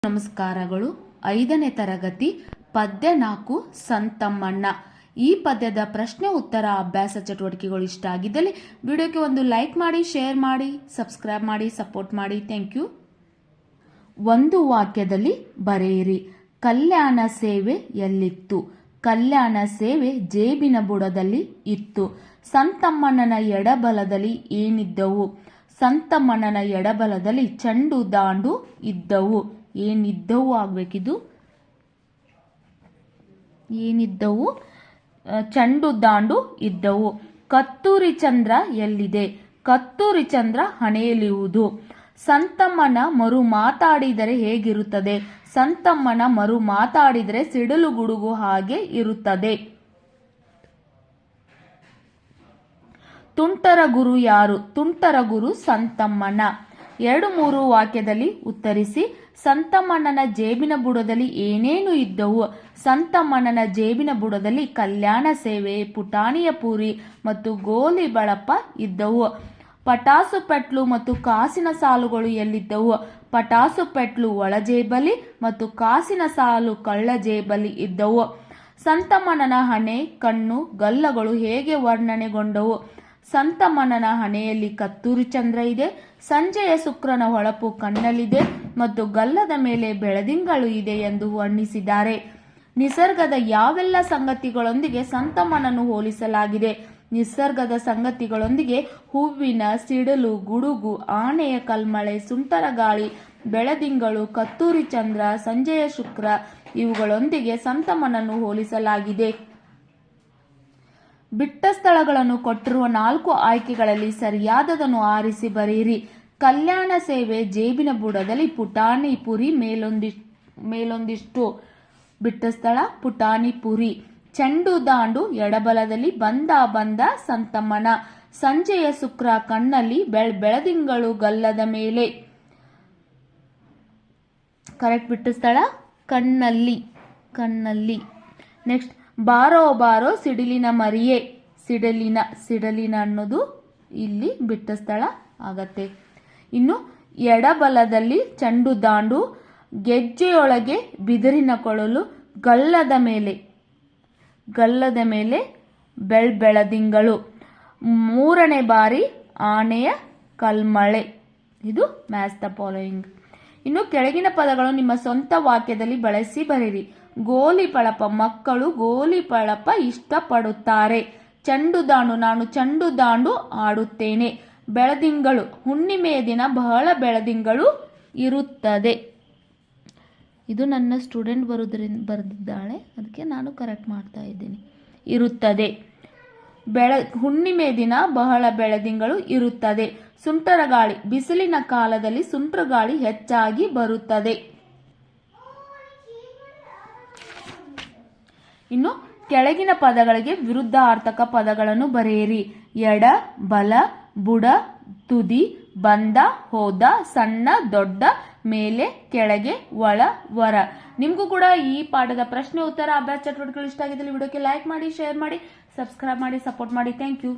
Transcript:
ನಮಸ್ಕಾರಗಳು. 5ನೇ ತರಗತಿ ಪದ್ಯ 4 ಸಂತಮ್ಮಣ್ಣ. ಈ ಪದ್ಯದ ಪ್ರಶ್ನೆ ಉತ್ತರ ಅಭ್ಯಾಸ ಚಟುವಟಿಕೆಗಳು ಇಷ್ಟ ಆಗಿದ್ದಲ್ಲಿ ವಿಡಿಯೋಕ್ಕೆ ಒಂದು ಲೈಕ್ ಮಾಡಿ, ಶೇರ್ ಮಾಡಿ, ಸಬ್ಸ್ಕ್ರೈಬ್ ಮಾಡಿ, ಸಪೋರ್ಟ್ ಮಾಡಿ. Thank you. ಒಂದು ವಾಕ್ಯದಲ್ಲಿ ಬರೆಯಿರಿ. ಕಲ್ಯಾಣ ಸೇವೆ ಎಲ್ಲಿತ್ತು? ಕಲ್ಯಾಣ ಸೇವೆ ಜೇಬಿನ ಬುಡದಲ್ಲಿ ಇತ್ತು. ಸಂತಮ್ಮಣ್ಣನ ಎಡಬಲದಲ್ಲಿ ಏನಿದ್ದವು? ಸಂತಮ್ಮಣ್ಣನ ಎಡಬಲದಲ್ಲಿ ಚೆಂಡು ದಾಂಡು ಇದ್ದವು. ಏನಿದ್ದವು ಆಗ್ಬೇಕಿದು. ಏನಿದ್ದವು? ಚೆಂಡು ದಾಂಡು ಇದ್ದವು. ಕತ್ತೂರಿ ಚಂದ್ರ ಎಲ್ಲಿದೆ? ಕತ್ತೂರಿ ಚಂದ್ರ ಹಣೆಯಲ್ಲಿರುವುದು. ಸಂತಮ್ಮನ ಮರು ಮಾತಾಡಿದರೆ ಹೇಗಿರುತ್ತದೆ? ಸಂತಮ್ಮನ ಮರು ಮಾತಾಡಿದರೆ ಸಿಡಿಲು ಗುಡುಗು ಹಾಗೆ ಇರುತ್ತದೆ. ತುಂಟರ ಗುರು ಯಾರು? ತುಂಟರ ಗುರು ಸಂತಮ್ಮನ. 2-3 ವಾಕ್ಯದಲ್ಲಿ ಉತ್ತರಿಸಿ. ಸಂತಮ್ಮಣ್ಣನ ಜೇಬಿನ ಬುಡದಲ್ಲಿ ಏನೇನು ಇದ್ದವು? ಸಂತಮ್ಮಣ್ಣನ ಜೇಬಿನ ಬುಡದಲ್ಲಿ ಕಲ್ಯಾಣ ಸೇವೆ, ಪುಟಾಣಿಯ ಪೂರಿ ಮತ್ತು ಗೋಲಿ ಬಳಪ ಇದ್ದವು. ಪಟಾಸು ಪೆಟ್ಲು ಮತ್ತು ಕಾಸಿನ ಸಾಲುಗಳು ಎಲ್ಲಿದ್ದವು? ಪಟಾಸು ಪೆಟ್ಲು ಒಳ ಜೇಬಲಿ ಮತ್ತು ಕಾಸಿನ ಸಾಲು ಕಳ್ಳ ಜೇಬಲಿ ಇದ್ದವು. ಸಂತಮ್ಮಣ್ಣನ ಹಣೆ, ಕಣ್ಣು, ಗಲ್ಲಗಳು ಹೇಗೆ ವರ್ಣನೆಗೊಂಡವು? ಸಂತಮ್ಮಣ್ಣನ ಹಣೆಯಲ್ಲಿ ಕತ್ತೂರಿ ಚಂದ್ರ ಇದೆ. ಸಂಜೆಯ ಶುಕ್ರನ ಹೊಳಪು ಕಣ್ಣಲ್ಲಿದೆ ಮತ್ತು ಗಲ್ಲದ ಮೇಲೆ ಬೆಳದಿಂಗಳು ಇದೆ ಎಂದು ವರ್ಣಿಸಿದ್ದಾರೆ. ನಿಸರ್ಗದ ಯಾವೆಲ್ಲ ಸಂಗತಿಗಳೊಂದಿಗೆ ಸಂತಮ್ಮನನ್ನು ಹೋಲಿಸಲಾಗಿದೆ? ನಿಸರ್ಗದ ಸಂಗತಿಗಳೊಂದಿಗೆ ಹೂವಿನ ಸಿಡಿಲು, ಗುಡುಗು, ಆನೆಯ ಕಲ್ಮಳೆ, ಸುಂಟರ ಗಾಳಿ, ಬೆಳದಿಂಗಳು, ಕತ್ತೂರಿ ಚಂದ್ರ, ಸಂಜೆಯ ಶುಕ್ರ ಇವುಗಳೊಂದಿಗೆ ಸಂತಮ್ಮನನ್ನು ಹೋಲಿಸಲಾಗಿದೆ. ಬಿಟ್ಟ ಸ್ಥಳಗಳನ್ನು ಕೊಟ್ಟಿರುವ 4 ಆಯ್ಕೆಗಳಲ್ಲಿ ಸರಿಯಾದದನ್ನು ಆರಿಸಿ ಬರೆಯಿರಿ. ಕಲ್ಯಾಣ ಸೇವೆ ಜೇಬಿನ ಬುಡದಲ್ಲಿ, ಪುಟಾಣಿ ಪುರಿ ಮೇಲೊಂದಿಷ್ಟು. ಬಿಟ್ಟ ಸ್ಥಳ ಪುಟಾಣಿ ಪುರಿ. ಚೆಂಡು ದಾಂಡು ಎಡಬಲದಲ್ಲಿ, ಬಂದ ಸಂತಮ್ಮನ. ಸಂಜೆಯ ಶುಕ್ರ ಕಣ್ಣಲ್ಲಿ, ಬೆಳದಿಂಗಳು ಗಲ್ಲದ ಮೇಲೆ. ಕರೆಕ್ಟ್. ಬಿಟ್ಟ ಸ್ಥಳ ಕಣ್ಣಲ್ಲಿ. ನೆಕ್ಸ್ಟ್, ಬಾರೋ ಬಾರೋ ಸಿಡಿಲಿನ ಮರಿಯೇ. ಸಿಡಿಲಿನ ಅನ್ನೋದು ಇಲ್ಲಿ ಬಿಟ್ಟ ಸ್ಥಳ ಆಗತ್ತೆ. ಇನ್ನು ಎಡಬಲದಲ್ಲಿ ಚೆಂಡು ದಾಂಡು, ಗೆಜ್ಜೆಯೊಳಗೆ ಬಿದಿರಿನ ಕೊಳಲು, ಗಲ್ಲದ ಮೇಲೆ ಬೆಳದಿಂಗಳು. 3ನೇ ಬಾರಿ ಆನೆಯ ಕಲ್ಮಳೆ. ಇದು ಮ್ಯಾಚ್ ದ ಫಾಲೋಯಿಂಗ್. ಇನ್ನು ಕೆಳಗಿನ ಪದಗಳು ನಿಮ್ಮ ಸ್ವಂತ ವಾಕ್ಯದಲ್ಲಿ ಬಳಸಿ ಬರೆಯಿರಿ. ಗೋಲಿ ಬಳಪ. ಮಕ್ಕಳು ಗೋಲಿ ಬಳಪ ಇಷ್ಟಪಡುತ್ತಾರೆ. ಚೆಂಡು ದಾಂಡು. ನಾನು ಚೆಂಡು ದಾಂಡು ಆಡುತ್ತೇನೆ. ಬೆಳದಿಂಗಳು. ಹುಣ್ಣಿಮೆಯ ದಿನ ಬಹಳ ಬೆಳದಿಂಗಳು ಇರುತ್ತದೆ. ಇದು ನನ್ನ ಸ್ಟೂಡೆಂಟ್ ಬರೆದಿದ್ದಾಳೆ, ಅದಕ್ಕೆ ನಾನು ಕರೆಕ್ಟ್ ಮಾಡ್ತಾ ಇದ್ದೀನಿ. ಇರುತ್ತದೆ. ಹುಣ್ಣಿಮೆಯ ದಿನ ಬಹಳ ಬೆಳದಿಂಗಳು ಇರುತ್ತದೆ. ಸುಂಟರ ಗಾಳಿ. ಬಿಸಿಲಿನ ಕಾಲದಲ್ಲಿ ಸುಂಟರ ಗಾಳಿ ಹೆಚ್ಚಾಗಿ ಬರುತ್ತದೆ. ಇನ್ನು ಕೆಳಗಿನ ಪದಗಳಿಗೆ ವಿರುದ್ಧಾರ್ಥಕ ಪದಗಳನ್ನು ಬರೆಯಿರಿ. ಎಡ, ಬಲ, ಬುಡ, ತುದಿ, ಬಂದ, ಹೋದ, ಸಣ್ಣ, ದೊಡ್ಡ, ಮೇಲೆ, ಕೆಳಗೆ, ಒಳ, ಹೊರ. ನಿಮಗೂ ಕೂಡ ಈ ಪಾಠದ ಪ್ರಶ್ನೆ ಉತ್ತರ ಅಭ್ಯಾಸ ಚಟುವಟಿಕೆಗಳು ಇಷ್ಟ ಆಗಿದ್ದಲ್ಲಿ ವಿಡಿಯೋಕ್ಕೆ ಲೈಕ್ ಮಾಡಿ, ಶೇರ್ ಮಾಡಿ, ಸಬ್ಸ್ಕ್ರೈಬ್ ಮಾಡಿ, ಸಪೋರ್ಟ್ ಮಾಡಿ. Thank you.